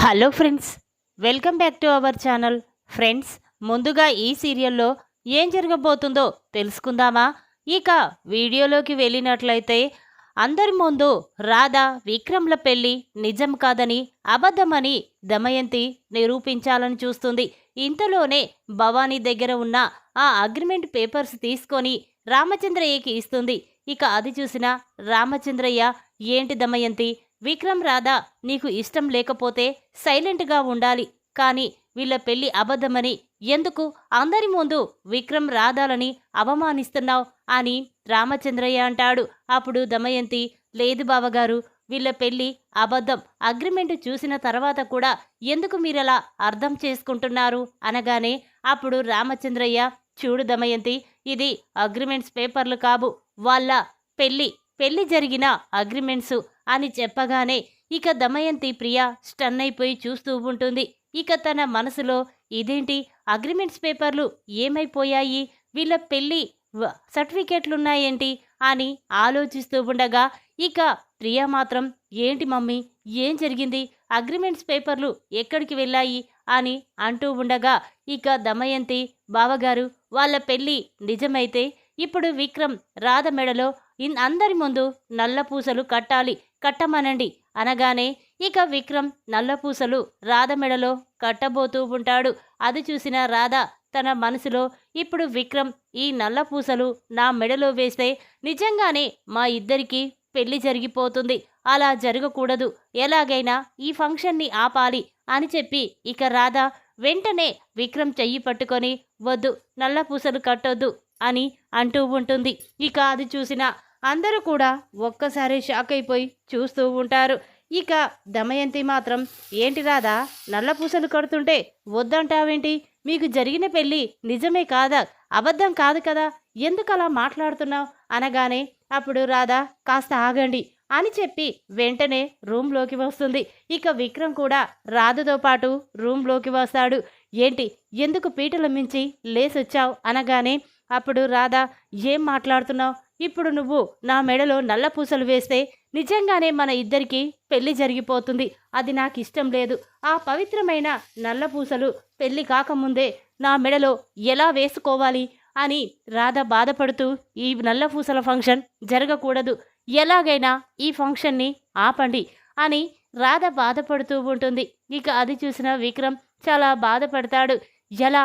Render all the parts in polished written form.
Hello friends, welcome back to our channel. Friends, ముందుగా ఈ సీరియల్లో ఏం జరగబోతుందో తెలుసుకుందామా? ఇక వీడియోలోకి వెళ్ళినట్లయితే అందరి ముందు రాధ విక్రమ్ల పెళ్లి నిజం కాదని అబద్ధమని దమయంతి నిరూపించాలని చూస్తుంది. ఇంతలోనే భవానీ దగ్గర ఉన్న ఆ అగ్రిమెంట్ పేపర్స్ తీసుకొని రామచంద్రయ్యకి ఇస్తుంది. ఇక అది చూసిన రామచంద్రయ్య, ఏంటి దమయంతి, విక్రమ్ రాధా నీకు ఇష్టం లేకపోతే సైలెంట్గా ఉండాలి, కానీ వీళ్ళ పెళ్లి అబద్ధమని ఎందుకు అందరి ముందు విక్రమ్ రాధాలని అవమానిస్తున్నావు అని రామచంద్రయ్య అంటాడు. అప్పుడు దమయంతి, లేదు బావగారు, వీళ్ళ పెళ్లి అబద్ధం, అగ్రిమెంట్ చూసిన తర్వాత కూడా ఎందుకు మీరలా అర్థం చేసుకుంటున్నారు అనగానే అప్పుడు రామచంద్రయ్య, చూడు దమయంతి, ఇది అగ్రిమెంట్స్ పేపర్లు కావు, వాళ్ళ పెళ్లి జరిగిన అగ్రిమెంట్సు అని చెప్పగానే ఇక దమయంతి ప్రియ స్టన్ అయిపోయి చూస్తూ ఉంటుంది. ఇక తన మనసులో ఇదేంటి, అగ్రిమెంట్స్ పేపర్లు ఏమైపోయాయి, వీళ్ళ పెళ్ళి సర్టిఫికేట్లున్నాయేంటి అని ఆలోచిస్తూ ఉండగా ఇక ప్రియ మాత్రం, ఏంటి మమ్మీ, ఏం జరిగింది, అగ్రిమెంట్స్ పేపర్లు ఎక్కడికి వెళ్ళాయి అని అంటూ ఉండగా ఇక దమయంతి, బావగారు, వాళ్ళ పెళ్ళి నిజమైతే ఇప్పుడు విక్రమ్ రాధ మెడలో అందరి ముందు నల్లపూసలు కట్టమనండి అనగానే ఇక విక్రమ్ నల్లపూసలు రాధ మెడలో కట్టబోతూ ఉంటాడు. అది చూసిన రాధ తన మనసులో, ఇప్పుడు విక్రమ్ ఈ నల్లపూసలు నా మెడలో వేస్తే నిజంగానే మా ఇద్దరికీ పెళ్లి జరిగిపోతుంది, అలా జరగకూడదు, ఎలాగైనా ఈ ఫంక్షన్ని ఆపాలి అని చెప్పి ఇక రాధ వెంటనే విక్రమ్ చెయ్యి పట్టుకొని, వద్దు, నల్లపూసలు కట్టొద్దు అని అంటూ ఉంటుంది. ఇక అది చూసిన అందరూ కూడా ఒక్కసారి షాక్ అయిపోయి చూస్తూ ఉంటారు. ఇక దమయంతి మాత్రం, ఏంటి రాధా, నల్లపూసలు కడుతుంటే వద్దంటావేంటి, మీకు జరిగిన పెళ్ళి నిజమే కాదా, అబద్ధం కాదు కదా, ఎందుకలా మాట్లాడుతున్నావు అనగానే అప్పుడు రాధా, కాస్త ఆగండి అని చెప్పి వెంటనే రూమ్లోకి వస్తుంది. ఇక విక్రమ్ కూడా రాధతో పాటు రూమ్లోకి వస్తాడు. ఏంటి, ఎందుకు పీటల మించి లేసొచ్చావు అనగానే అప్పుడు రాధా, ఏం మాట్లాడుతున్నావు, ఇప్పుడు నువ్వు నా మెడలో నల్లపూసలు వేస్తే నిజంగానే మన ఇద్దరికి పెళ్లి జరిగిపోతుంది, అది నాకు ఇష్టం లేదు, ఆ పవిత్రమైన నల్లపూసలు పెళ్లి కాకముందే నా మెడలో ఎలా వేసుకోవాలి అని రాధ బాధపడుతూ, ఈ నల్లపూసల ఫంక్షన్ జరగకూడదు, ఎలాగైనా ఈ ఫంక్షన్ని ఆపండి అని రాధ బాధపడుతూ ఉంటుంది. ఇక అది చూసిన విక్రమ్ చాలా బాధపడతాడు. ఎలా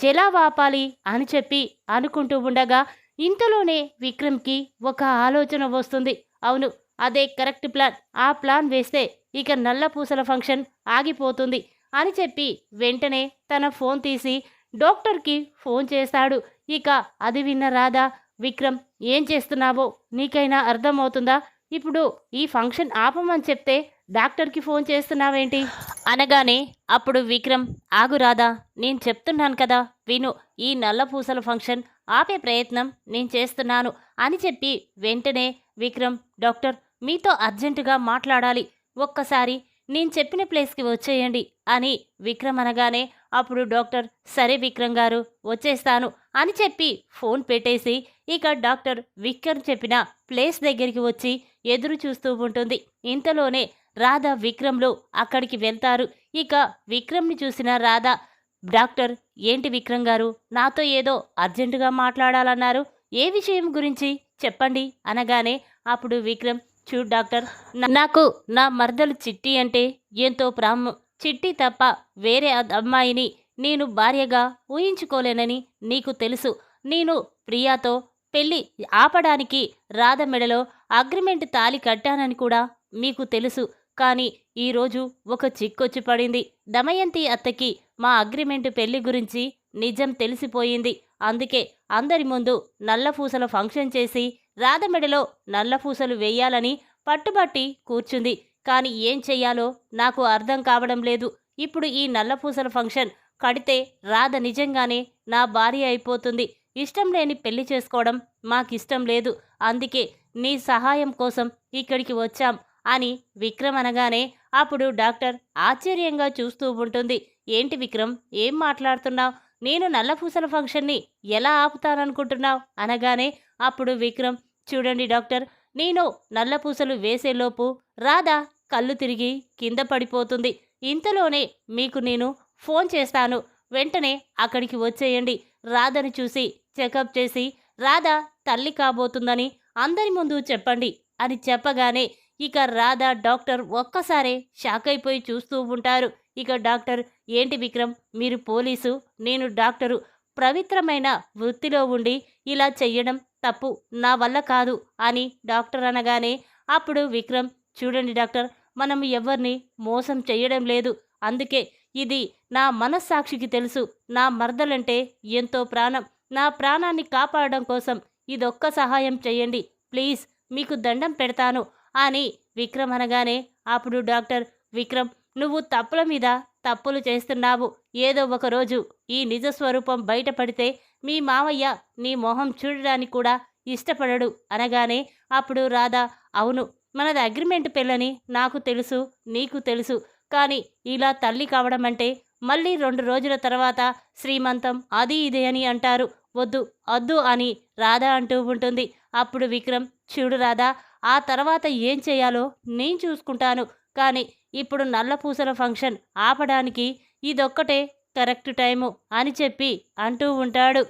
ఎలా ఆపాలి అని చెప్పి అనుకుంటూ ఉండగా ఇంతలోనే విక్రమ్కి ఒక ఆలోచన వస్తుంది. అవును, అదే కరెక్ట్ ప్లాన్, ఆ ప్లాన్ వేస్తే ఇక నల్లపూసల ఫంక్షన్ ఆగిపోతుంది అని చెప్పి వెంటనే తన ఫోన్ తీసి డాక్టర్కి ఫోన్ చేస్తాడు. ఇక అది విన్న రాధ, విక్రమ్, ఏం చేస్తున్నావో నీకైనా అర్థమవుతుందా, ఇప్పుడు ఈ ఫంక్షన్ ఆపమని చెప్తే డాక్టర్కి ఫోన్ చేస్తున్నావేంటి అనగానే అప్పుడు విక్రమ్, ఆగు రాధా, నేను చెప్తున్నాను కదా విను, ఈ నల్లపూసల ఫంక్షన్ ఆపే ప్రయత్నం నేను చేస్తున్నాను అని చెప్పి వెంటనే విక్రమ్, డాక్టర్, మీతో అర్జెంటుగా మాట్లాడాలి, ఒక్కసారి నేను చెప్పిన ప్లేస్కి వచ్చేయండి అని విక్రమ్ అనగానే అప్పుడు డాక్టర్, సరే విక్రమ్ గారు, వచ్చేస్తాను అని చెప్పి ఫోన్ పెట్టేసి ఇక డాక్టర్ విక్రమ్ చెప్పిన ప్లేస్ దగ్గరికి వచ్చి ఎదురు చూస్తూ ఉంటుంది. ఇంతలోనే రాధ విక్రమ్లు అక్కడికి వెళ్తారు. ఇక విక్రమ్ని చూసిన రాధ, డాక్టర్, ఏంటి విక్రమ్ గారు, నాతో ఏదో అర్జెంటుగా మాట్లాడాలన్నారు, ఏ విషయం గురించి చెప్పండి అనగానే అప్పుడు విక్రమ్, చూడు డాక్టర్, నాకు నా మరదలు చిట్టి అంటే ఎంతో ప్రాణం, చిట్టి తప్ప వేరే అమ్మాయిని నేను భార్యగా ఊహించుకోలేనని నీకు తెలుసు, నేను ప్రియాతో పెళ్ళి ఆపడానికి రాధ మెడలో అగ్రిమెంట్ తాళి కట్టానని కూడా మీకు తెలుసు, కానీ ఈరోజు ఒక చిక్కొచ్చి పడింది, దమయంతి అత్తకి మా అగ్రిమెంట్ పెళ్లి గురించి నిజం తెలిసిపోయింది, అందుకే అందరి ముందు నల్లపూసల ఫంక్షన్ చేసి రాధ మెడలో నల్లపూసలు వేయాలని పట్టుబట్టి కూర్చుంది, కానీ ఏం చెయ్యాలో నాకు అర్థం కావడం లేదు, ఇప్పుడు ఈ నల్లపూసల ఫంక్షన్ కడితే రాధ నిజంగానే నా భార్య అయిపోతుంది, ఇష్టం లేని పెళ్లి చేసుకోవడం మాకిష్టం లేదు, అందుకే నీ సహాయం కోసం ఇక్కడికి వచ్చాం అని విక్రమ్ అనగానే అప్పుడు డాక్టర్ ఆశ్చర్యంగా చూస్తూ ఉంటుంది. ఏంటి విక్రమ్, ఏం మాట్లాడుతున్నావు, నేను నల్లపూసల ఫంక్షన్ని ఎలా ఆపుతాననుకుంటున్నావు అనగానే అప్పుడు విక్రమ్, చూడండి డాక్టర్, నేను నల్లపూసలు వేసేలోపు రాధ కళ్ళు తిరిగి కింద పడిపోతుంది, ఇంతలోనే మీకు నేను ఫోన్ చేస్తాను, వెంటనే అక్కడికి వచ్చేయండి. రాధని చూసి చెకప్ చేసి రాధ తల్లి కాబోతుందని అందరి ముందు చెప్పండి అని చెప్పగానే ఇక రాధ డాక్టర్ ఒక్కసారే షాక్ అయిపోయి చూస్తూ ఉంటారు. ఇక డాక్టర్, ఏంటి విక్రమ్, మీరు పోలీసు, నేను డాక్టరు, పవిత్రమైన వృత్తిలో ఉండి ఇలా చెయ్యడం తప్పు, నా వల్ల కాదు అని డాక్టర్ అనగానే అప్పుడు విక్రమ్, చూడండి డాక్టర్, మనం ఎవరిని మోసం చెయ్యడం లేదు. అందుకే ఇది నా మనస్సాక్షికి తెలుసు, నా మర్దలంటే ఎంతో ప్రాణం, నా ప్రాణాన్ని కాపాడడం కోసం ఇదొక్క సహాయం చెయ్యండి ప్లీజ్, మీకు దండం పెడతాను అని విక్రమ్ అనగానే అప్పుడు డాక్టర్, విక్రమ్, నువ్వు తప్పుల మీద తప్పులు చేస్తున్నావు. ఏదో ఒకరోజు ఈ నిజ స్వరూపం బయటపడితే మీ మావయ్య నీ మొహం చూడడానికి కూడా ఇష్టపడడు అనగానే అప్పుడు రాధ, అవును, మనది అగ్రిమెంట్ పెళ్ళని నాకు తెలుసు, నీకు తెలుసు, కానీ ఇలా తల్లి కావడం అంటే మళ్ళీ 2 రోజుల తర్వాత శ్రీమంతం అది ఇదే అని అంటారు. వద్దు వద్దు అని రాధ అంటూ ఉంటుంది. అప్పుడు విక్రమ్, చూడు రాధా, ఆ తర్వాత ఏం చేయాలో నేను చూసుకుంటాను, కానీ ఇప్పుడు నల్లపూసల ఫంక్షన్ ఆపడానికి ఇదొక్కటే కరెక్ట్ టైము అని చెప్పి అంటూ ఉంటాడు.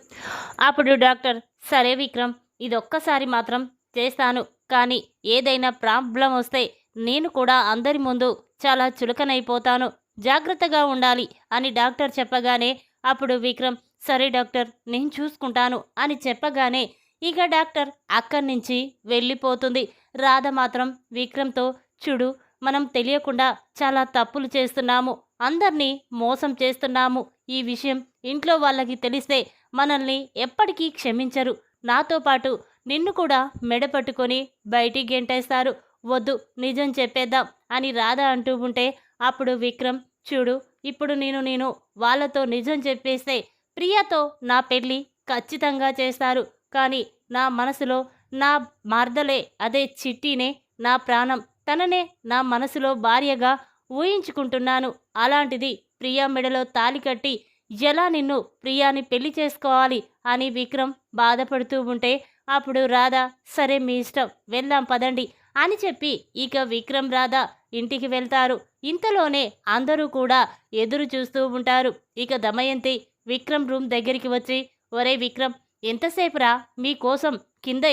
అప్పుడు డాక్టర్, సరే విక్రమ్, ఇదొక్కసారి మాత్రం చేస్తాను, కానీ ఏదైనా ప్రాబ్లం వస్తే నేను కూడా అందరి ముందు చాలా చులకనైపోతాను, జాగ్రత్తగా ఉండాలి అని డాక్టర్ చెప్పగానే అప్పుడు విక్రమ్, సరే డాక్టర్, నేను చూసుకుంటాను అని చెప్పగానే ఇక డాక్టర్ అక్కడి నుంచి వెళ్ళిపోతుంది. రాధ మాత్రం విక్రమ్తో, చూడు, మనం తెలియకుండా చాలా తప్పులు చేస్తున్నాము, అందరినీ మోసం చేస్తున్నాము, ఈ విషయం ఇంట్లో వాళ్ళకి తెలిస్తే మనల్ని ఎప్పటికీ క్షమించరు, నాతో పాటు నిన్ను కూడా మెడపట్టుకొని బయటికి గెంటేస్తారు, వద్దు నిజం చెప్పేద్దాం అని రాధ అంటూ ఉంటే అప్పుడు విక్రమ్, చూడు, ఇప్పుడు నేను వాళ్ళతో నిజం చెప్పేస్తే ప్రియాతో నా పెళ్ళి ఖచ్చితంగా చేస్తారు, కానీ నా మనసులో నా మర్దలే, అదే చిట్టినే నా ప్రాణం, తననే నా మనసులో భార్యగా ఊహించుకుంటున్నాను, అలాంటిది ప్రియా మెడలో తాళి కట్టి ఎలా నిన్ను ప్రియాని పెళ్లి చేసుకోవాలి అని విక్రమ్ బాధపడుతూ ఉంటే అప్పుడు రాధ, సరే మీ ఇష్టం, వెళ్దాం పదండి అని చెప్పి ఇక విక్రమ్ రాధ ఇంటికి వెళ్తారు. ఇంతలోనే అందరూ కూడా ఎదురు చూస్తూ ఉంటారు. ఇక దమయంతి విక్రమ్ రూమ్ దగ్గరికి వచ్చి, ఒరే విక్రమ్, ఎంతసేపురా మీకోసం కింద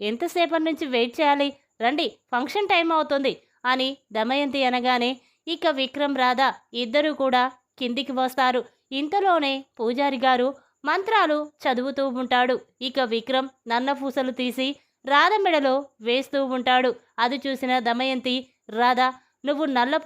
ఎంతసేపటి నుంచి వెయిట్ చేయాలి, రండి, ఫంక్షన్ టైం అవుతుంది అని దమయంతి అనగానే ఇక విక్రమ్ రాధ ఇద్దరూ కూడా కిందికి వస్తారు. ఇంతలోనే పూజారి గారు మంత్రాలు చదువుతూ ఉంటాడు. ఇక విక్రమ్ నన్నపూసలు తీసి రాధ మెడలో వేస్తూ ఉంటాడు. అది చూసిన దమయంతి, రాధ, నువ్వు నల్ల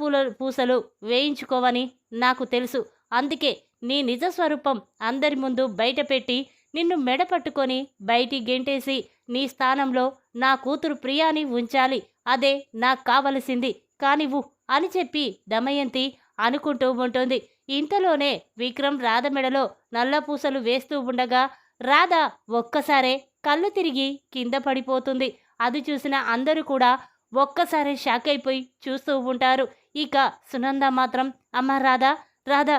పూసలు వేయించుకోవని నాకు తెలుసు, అందుకే నీ నిజ స్వరూపం అందరి ముందు బయటపెట్టి నిన్ను మెడ పట్టుకొని బయటికి గెంటేసి నీ స్థానంలో నా కూతురు ప్రియాని ఉంచాలి, అదే నాకు కావలసింది, కానివ్వు అని చెప్పి దమయంతి అనుకుంటూ ఉంటుంది. ఇంతలోనే విక్రమ్ రాధ మెడలో నల్ల పూసలు వేస్తూ ఉండగా రాధ ఒక్కసారే కళ్ళు తిరిగి కింద పడిపోతుంది. అది చూసిన అందరూ కూడా ఒక్కసారి షాక్ అయిపోయి చూస్తూ ఉంటారు. ఇక సునంద మాత్రం, అమ్మా రాధ, రాధ,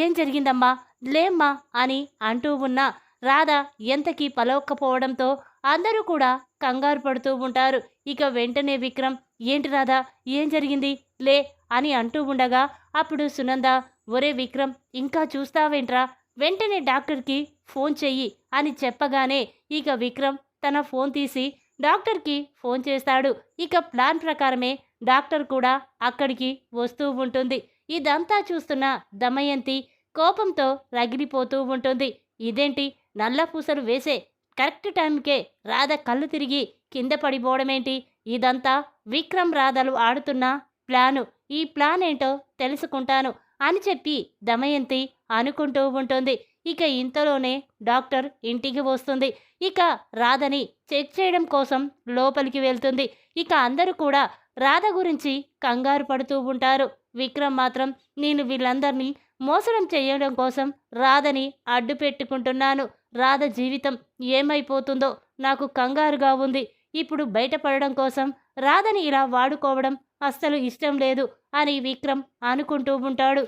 ఏం జరిగిందమ్మా, లేమ్మా అని అంటూ ఉన్న రాధ ఎంతకీ పలవకపోవడంతో అందరూ కూడా కంగారు పడుతూ ఉంటారు. ఇక వెంటనే విక్రమ్, ఏంటి రాధ, ఏం జరిగింది, లే అని అంటూ ఉండగా అప్పుడు సునంద, ఒరే విక్రమ్, ఇంకా చూస్తావేంట్రా, వెంటనే డాక్టర్కి ఫోన్ చెయ్యి అని చెప్పగానే ఇక విక్రమ్ తన ఫోన్ తీసి డాక్టర్కి ఫోన్ చేస్తాడు. ఇక ప్లాన్ ప్రకారమే డాక్టర్ కూడా అక్కడికి వస్తూ ఉంటుంది. ఇదంతా చూస్తున్న దమయంతి కోపంతో రగిలిపోతూ ఉంటుంది. ఇదేంటి, నల్ల పూసలు వేసే కరెక్ట్ టైంకే రాధ కళ్ళు తిరిగి కింద పడిపోవడమేంటి, ఇదంతా విక్రమ్ రాధలు ఆడుతున్న ప్లాను, ఈ ప్లాన్ ఏంటో తెలుసుకుంటాను అని చెప్పి దమయంతి అనుకుంటూ ఉంటుంది. ఇక ఇంతలోనే డాక్టర్ ఇంటికి వస్తుంది. ఇక రాధని చెక్ చేయడం కోసం లోపలికి వెళ్తుంది. ఇక అందరూ కూడా రాధ గురించి కంగారు పడుతూ ఉంటారు. విక్రమ్ మాత్రం, నేను వీళ్ళందరినీ మోసడం చేయడం కోసం రాధని అడ్డు పెట్టుకుంటున్నాను, రాధ జీవితం ఏమైపోతుందో నాకు కంగారుగా ఉంది, ఇప్పుడు బయటపడడం కోసం రాధని ఇలా వాడుకోవడం అస్సలు ఇష్టం లేదు అని విక్రమ్ అనుకుంటూ ఉంటాడు.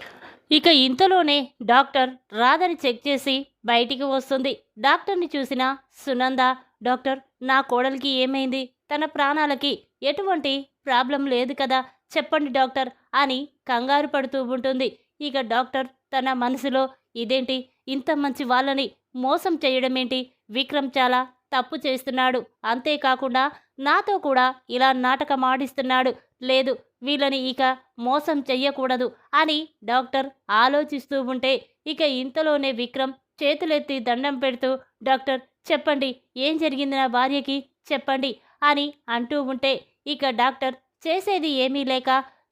ఇక ఇంతలోనే డాక్టర్ రాధని చెక్ చేసి బయటికి వస్తుంది. డాక్టర్ని చూసిన సునంద, డాక్టర్, నా కోడలికి ఏమైంది, తన ప్రాణాలకి ఎటువంటి ప్రాబ్లం లేదు కదా, చెప్పండి డాక్టర్ అని కంగారు పడుతూ ఉంటుంది. ఇక డాక్టర్ తన మనసులో ఇదేంటి, ఇంత మంచి వాళ్ళని మోసం చేయడమేంటి, విక్రమ్ చాలా తప్పు చేస్తున్నాడు, అంతేకాకుండా నాతో కూడా ఇలా నాటకం ఆడిస్తున్నాడు, లేదు వీళ్ళని ఇక మోసం చెయ్యకూడదు అని డాక్టర్ ఆలోచిస్తూ ఉంటే ఇక ఇంతలోనే విక్రమ్ చేతులెత్తి దండం పెడుతూ, డాక్టర్ చెప్పండి, ఏం జరిగింది నా భార్యకి చెప్పండి అని అంటూ ఉంటే ఇక డాక్టర్ చేసేది ఏమీ లేక,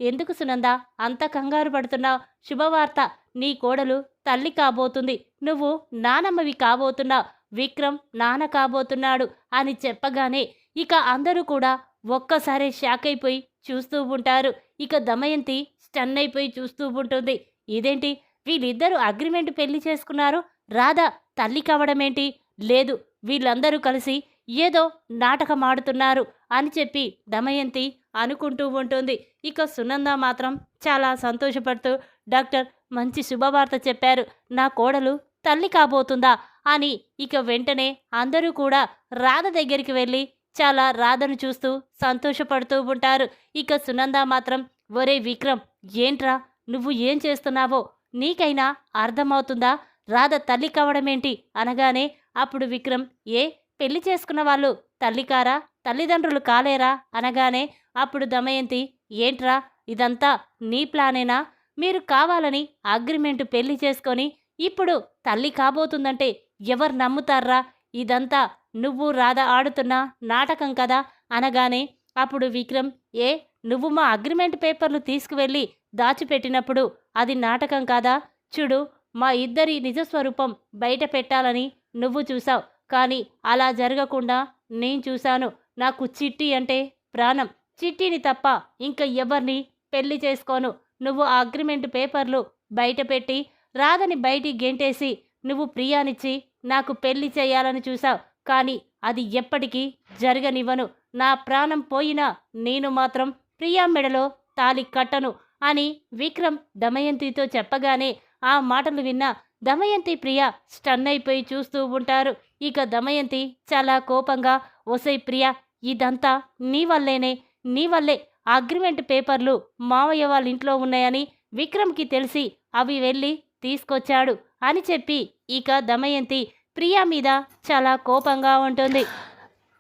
ఎందుకు సునంద అంత కంగారు పడుతున్నావు, శుభవార్త, నీ కోడలు తల్లి కాబోతుంది, నువ్వు నానమ్మవి కాబోతున్నావు, విక్రమ్ నాన్న కాబోతున్నాడు అని చెప్పగానే ఇక అందరూ కూడా ఒక్కసారి షాక్ అయిపోయి చూస్తూ ఉంటారు. ఇక దమయంతి స్టన్ అయిపోయి చూస్తూ ఉంటుంది. ఇదేంటి, వీళ్ళిద్దరూ అగ్రిమెంట్ పెళ్లి చేసుకున్నారు, రాధ తల్లి కావడమేంటి, లేదు వీళ్ళందరూ కలిసి ఏదో నాటకం ఆడుతున్నారు అని చెప్పి దమయంతి అనుకుంటూ ఉంటుంది. ఇక సునంద మాత్రం చాలా సంతోషపడుతూ, డాక్టర్ మంచి శుభవార్త చెప్పారు, నా కోడలు తల్లి కాబోతుందా అని ఇక వెంటనే అందరూ కూడా రాధ దగ్గరికి వెళ్ళి చాలా రాధను చూస్తూ సంతోషపడుతూ ఉంటారు. ఇక సునంద మాత్రం, ఒరే విక్రమ్, ఏంట్రా నువ్వు ఏం చేస్తున్నావో నీకైనా అర్థమవుతుందా, రాధ తల్లి కావడమేంటి అనగానే అప్పుడు విక్రమ్, ఏ పెళ్లి చేసుకున్న వాళ్ళు తల్లికారా, తల్లిదండ్రులు కాలేరా అనగానే అప్పుడు దమయంతి, ఏంట్రా ఇదంతా నీ ప్లానేనా, మీరు కావాలని అగ్రిమెంటు పెళ్లి చేసుకొని ఇప్పుడు తల్లి కాబోతుందంటే ఎవరు నమ్ముతారా, ఇదంతా నువ్వు రాధ ఆడుతున్న నాటకం కదా అనగానే అప్పుడు విక్రమ్, ఏ నువ్వు మా అగ్రిమెంట్ పేపర్లు తీసుకువెళ్ళి దాచిపెట్టినప్పుడు అది నాటకం కాదా, చూడు మా ఇద్దరి నిజస్వరూపం బయట పెట్టాలని నువ్వు చూసావు, కానీ అలా జరగకుండా నేను చూశాను, నాకు చిట్టి అంటే ప్రాణం, చిట్టిని తప్ప ఇంకా ఎవరిని పెళ్లి చేసుకోను, నువ్వు ఆ అగ్రిమెంట్ పేపర్లు బయట పెట్టి రాధని బయటికి గెంటేసి నువ్వు ప్రియానిచ్చి నాకు పెళ్లి చేయాలని చూసావు, కానీ అది ఎప్పటికీ జరగనివ్వను, నా ప్రాణం పోయినా నేను మాత్రం ప్రియా మెడలో తాళి కట్టను అని విక్రమ్ దమయంతితో చెప్పగానే ఆ మాటలు విన్న దమయంతి ప్రియ స్టన్ అయిపోయి చూస్తూ ఉంటారు. ఇక దమయంతి చాలా కోపంగా, ఒసై ప్రియా, ఇదంతా నీ వల్లేనే, నీ వల్లే అగ్రిమెంట్ పేపర్లు మావయ్య వాళ్ళ ఇంట్లో ఉన్నాయని విక్రమ్కి తెలిసి అవి వెళ్ళి తీసుకొచ్చాడు అని చెప్పి ఇక దమయంతి ప్రియా మీద చాలా కోపంగా ఉంటుంది.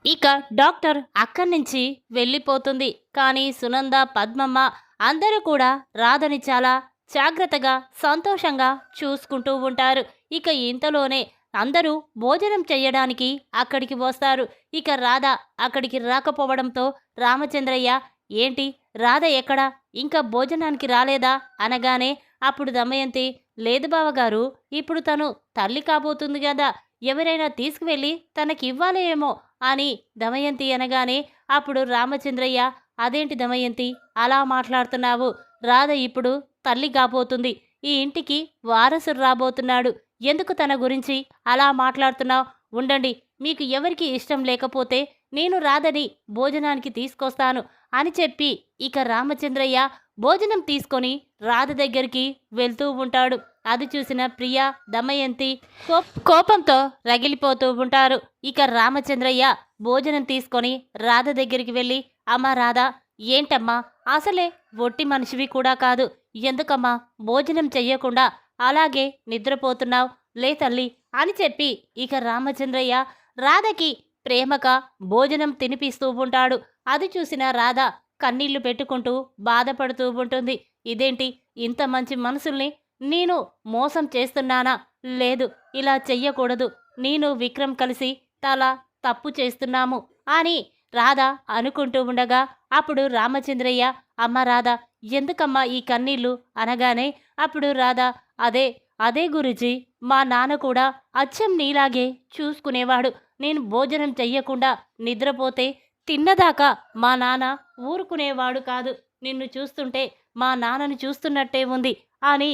ఇక డాక్టర్ అక్కడి నుంచి వెళ్ళిపోతుంది. కానీ సునంద, పద్మమ్మ అందరూ కూడా రాధని చాలా జాగ్రత్తగా సంతోషంగా చూసుకుంటూ ఉంటారు. ఇక ఇంతలోనే అందరూ భోజనం చెయ్యడానికి అక్కడికి వస్తారు. ఇక రాధ అక్కడికి రాకపోవడంతో రామచంద్రయ్య, ఏంటి రాధ ఎక్కడా, ఇంకా భోజనానికి రాలేదా అనగానే అప్పుడు దమయంతి, లేదు బావగారు, ఇప్పుడు తను తల్లి కాబోతుంది కదా, ఎవరైనా తీసుకువెళ్ళి తనకివ్వాలేమో అని దమయంతి అనగానే అప్పుడు రామచంద్రయ్య, అదేంటి దమయంతి అలా మాట్లాడుతున్నావు, రాధ ఇప్పుడు తల్లి కాబోతుంది, ఈ ఇంటికి వారసుడు రాబోతున్నాడు, ఎందుకు తన గురించి అలా మాట్లాడుతున్నావు, ఉండండి, మీకు ఎవరికి ఇష్టం లేకపోతే నేను రాధని భోజనానికి తీసుకొస్తాను అని చెప్పి ఇక రామచంద్రయ్య భోజనం తీసుకొని రాధ దగ్గరికి వెళ్తూ ఉంటాడు. అది చూసిన ప్రియా, దమయంతి కోపంతో రగిలిపోతూ ఉంటారు. ఇక రామచంద్రయ్య భోజనం తీసుకొని రాధ దగ్గరికి వెళ్ళి, అమ్మా రాధ, ఏంటమ్మా అసలే ఒట్టి మనిషివి కూడా కాదు, ఎందుకమ్మా భోజనం చెయ్యకుండా అలాగే నిద్రపోతున్నావు, లే తల్లి అని చెప్పి ఇక రామచంద్రయ్య రాధకి ప్రేమగా భోజనం తినిపిస్తూ ఉంటాడు. అది చూసిన రాధ కన్నీళ్లు పెట్టుకుంటూ బాధపడుతూ ఉంటుంది. ఇదేంటి, ఇంత మంచి మనుషుల్ని నేను మోసం చేస్తున్నానా, లేదు ఇలా చెయ్యకూడదు, నేను విక్రమ్ కలిసి చాలా తప్పు చేస్తున్నాము అని రాధ అనుకుంటూ ఉండగా అప్పుడు రామచంద్రయ్య, అమ్మ రాధ, ఎందుకమ్మా ఈ కన్నీళ్ళు అనగానే అప్పుడు రాధ, అదే గురుజీ, మా నాన్న కూడా అచ్చం నీలాగే చూసుకునేవాడు, నేను భోజనం చెయ్యకుండా నిద్రపోతే తిన్నదాకా మా నాన్న ఊరుకునేవాడు కాదు, నిన్ను చూస్తుంటే మా నాన్నని చూస్తున్నట్టే ఉంది అని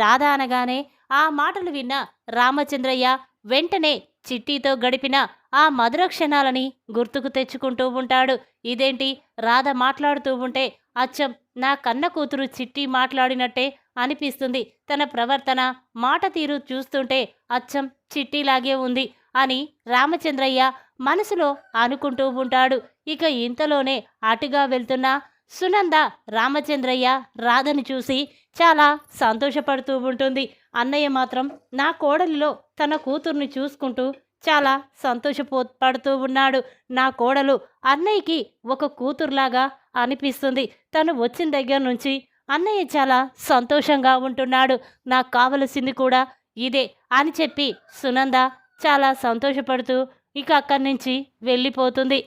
రాధ అనగానే ఆ మాటలు విన్న రామచంద్రయ్య వెంటనే చిట్టితో గడిపిన ఆ మధుర క్షణాలని గుర్తుకు తెచ్చుకుంటూ ఉంటాడు. ఇదేంటి, రాధ మాట్లాడుతూ ఉంటే అచ్చం నా కన్న కూతురు చిట్టి మాట్లాడినట్టే అనిపిస్తుంది, తన ప్రవర్తన, మాట తీరు చూస్తుంటే అచ్చం చిట్టిలాగే ఉంది అని రామచంద్రయ్య మనసులో అనుకుంటూ ఉంటాడు. ఇక ఇంతలోనే అటుగా వెళ్తున్న సునంద రామచంద్రయ్య రాధని చూసి చాలా సంతోషపడుతూ ఉంటుంది. అన్నయ్య మాత్రం నా కోడలిలో తన కూతుర్ని చూసుకుంటూ చాలా పడుతూ ఉన్నాడు. నా కోడలు అన్నయ్యకి ఒక కూతురులాగా అనిపిస్తుంది. తను వచ్చిన దగ్గర నుంచి అన్నయ్య చాలా సంతోషంగా ఉంటున్నాడు. నాకు కావలసింది కూడా ఇదే అని చెప్పి సునంద చాలా సంతోషపడుతూ ఇక అక్కడి నుంచి వెళ్ళిపోతుంది.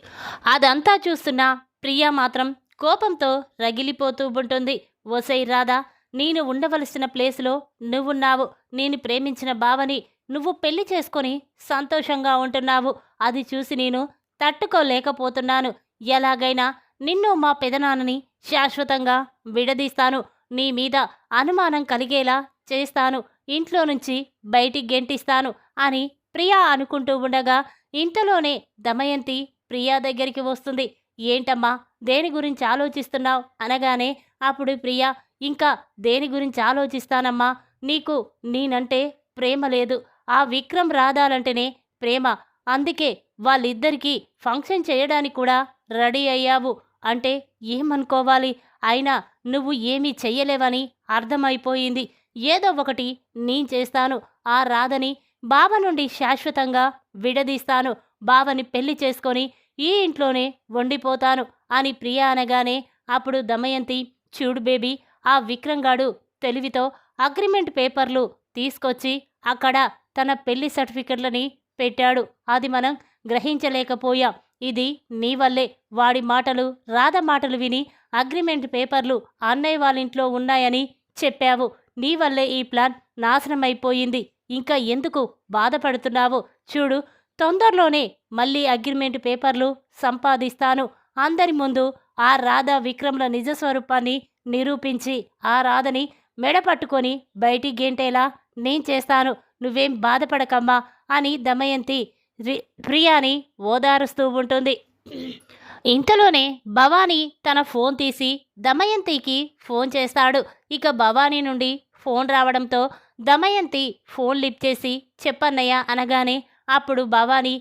అదంతా చూస్తున్న ప్రియా మాత్రం కోపంతో రగిలిపోతూ ఉంటుంది. ఓసై రాధా, నేను ఉండవలసిన ప్లేస్లో నువ్వున్నావు. నేను ప్రేమించిన బావని నువ్వు పెళ్లి చేసుకొని సంతోషంగా ఉంటున్నావు. అది చూసి నేను తట్టుకోలేకపోతున్నాను. ఎలాగైనా నిన్ను మా పెదనాన్నని శాశ్వతంగా విడదీస్తాను. నీ మీద అనుమానం కలిగేలా చేస్తాను. ఇంట్లో నుంచి బయటికి గెంటిస్తాను అని ప్రియా అనుకుంటూ ఉండగా ఇంతలోనే దమయంతి ప్రియా దగ్గరికి వస్తుంది. ఏంటమ్మా, దేని గురించి ఆలోచిస్తున్నావు అనగానే అప్పుడు ప్రియా, ఇంకా దేని గురించి ఆలోచిస్తానమ్మా, నీకు నేనంటే ప్రేమ లేదు. ఆ విక్రమ్ రాధాలంటేనే ప్రేమ. అందుకే వాళ్ళిద్దరికీ ఫంక్షన్ చేయడానికి కూడా రెడీ అయ్యావు అంటే ఏమనుకోవాలి? అయినా నువ్వు ఏమీ చెయ్యలేవని అర్థమైపోయింది. ఏదో ఒకటి నేను చేస్తాను. ఆ రాధని బావ నుండి శాశ్వతంగా విడదీస్తాను. బావని పెళ్లి చేసుకొని ఈ ఇంట్లోనే వండిపోతాను అని ప్రియా అనగానే అప్పుడు దమయంతి, చూడు బేబీ, ఆ విక్రమ్ గాడు తెలివితో అగ్రిమెంట్ పేపర్లు తీసుకొచ్చి అక్కడ తన పెళ్లి సర్టిఫికెట్లని పెట్టాడు. అది మనం గ్రహించలేకపోయాం. ఇది నీ వల్లే. వాడి మాటలు, రాధ మాటలు విని అగ్రిమెంట్ పేపర్లు అన్నయ్య వాళ్ళ ఇంట్లో ఉన్నాయని చెప్పావు. నీ వల్లే ఈ ప్లాన్ నాశనమైపోయింది. ఇంకా ఎందుకు బాధపడుతున్నావు? చూడు, తొందరలోనే మళ్ళీ అగ్రిమెంట్ పేపర్లు సంపాదిస్తాను. అందరి ముందు ఆ రాధ విక్రమ్ల నిజస్వరూపాన్ని నిరూపించి ఆ రాధని మెడపట్టుకొని బయటికి గెంటేలా నేను చేస్తాను. నువ్వేం బాధపడకమ్మా అని దమయంతి ప్రియాని ఓదారుస్తూ ఉంటుంది. ఇంతలోనే భవానీ తన ఫోన్ తీసి దమయంతికి ఫోన్ చేస్తాడు. ఇక భవానీ నుండి ఫోన్ రావడంతో దమయంతి ఫోన్ లిఫ్ట్ చేసి చెప్పన్నయ్య అనగానే అప్పుడు భవానీ,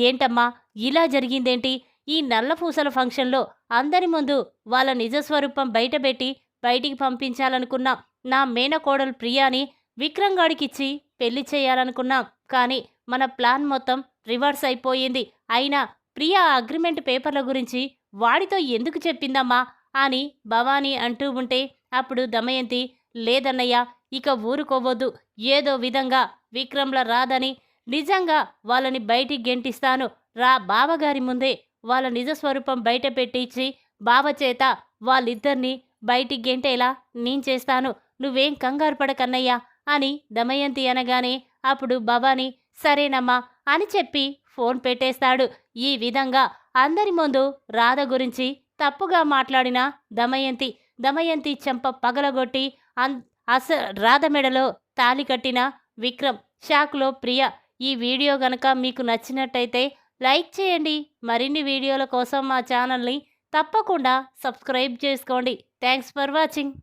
ఏంటమ్మా ఇలా జరిగిందేంటి? ఈ నల్లపూసల ఫంక్షన్లో అందరి ముందు వాళ్ళ నిజస్వరూపం బయటపెట్టి బయటికి పంపించాలనుకున్నా. నా మేనకోడలు ప్రియాని విక్రమ్ గాడికిచ్చి పెళ్లి చేయాలనుకున్నాం. కానీ మన ప్లాన్ మొత్తం రివర్స్ అయిపోయింది. అయినా ప్రియా అగ్రిమెంట్ పేపర్ల గురించి వాడితో ఎందుకు చెప్పిందమ్మా అని భవానీ అంటూ ఉంటే అప్పుడు దమయంతి, లేదన్నయ్య, ఇక ఊరుకోవద్దు. ఏదో విధంగా విక్రమ్ల రాదని నిజంగా వాళ్ళని బయటికి గెంటిస్తాను. బావగారి ముందే వాళ్ళ నిజస్వరూపం బయట పెట్టించి బావ చేత వాళ్ళిద్దరినీ బయటికి గెంటేలా నేను చేస్తాను. నువ్వేం కంగారు పడకన్నయ్యా అని దమయంతి అనగానే అప్పుడు భవానీ, సరేనమ్మా అని చెప్పి ఫోన్ పెట్టేస్తాడు. ఈ విధంగా అందరి ముందు రాధ గురించి తప్పుగా మాట్లాడిన దమయంతి చెంప పగలగొట్టి రాధ మెడలో తాళి కట్టిన విక్రమ్. షాక్లో ప్రియ. ఈ వీడియో గనక మీకు నచ్చినట్టయితే లైక్ చేయండి. మరిన్ని వీడియోల కోసం మా ఛానల్ని తప్పకుండా సబ్స్క్రైబ్ చేసుకోండి. Thanks for watching.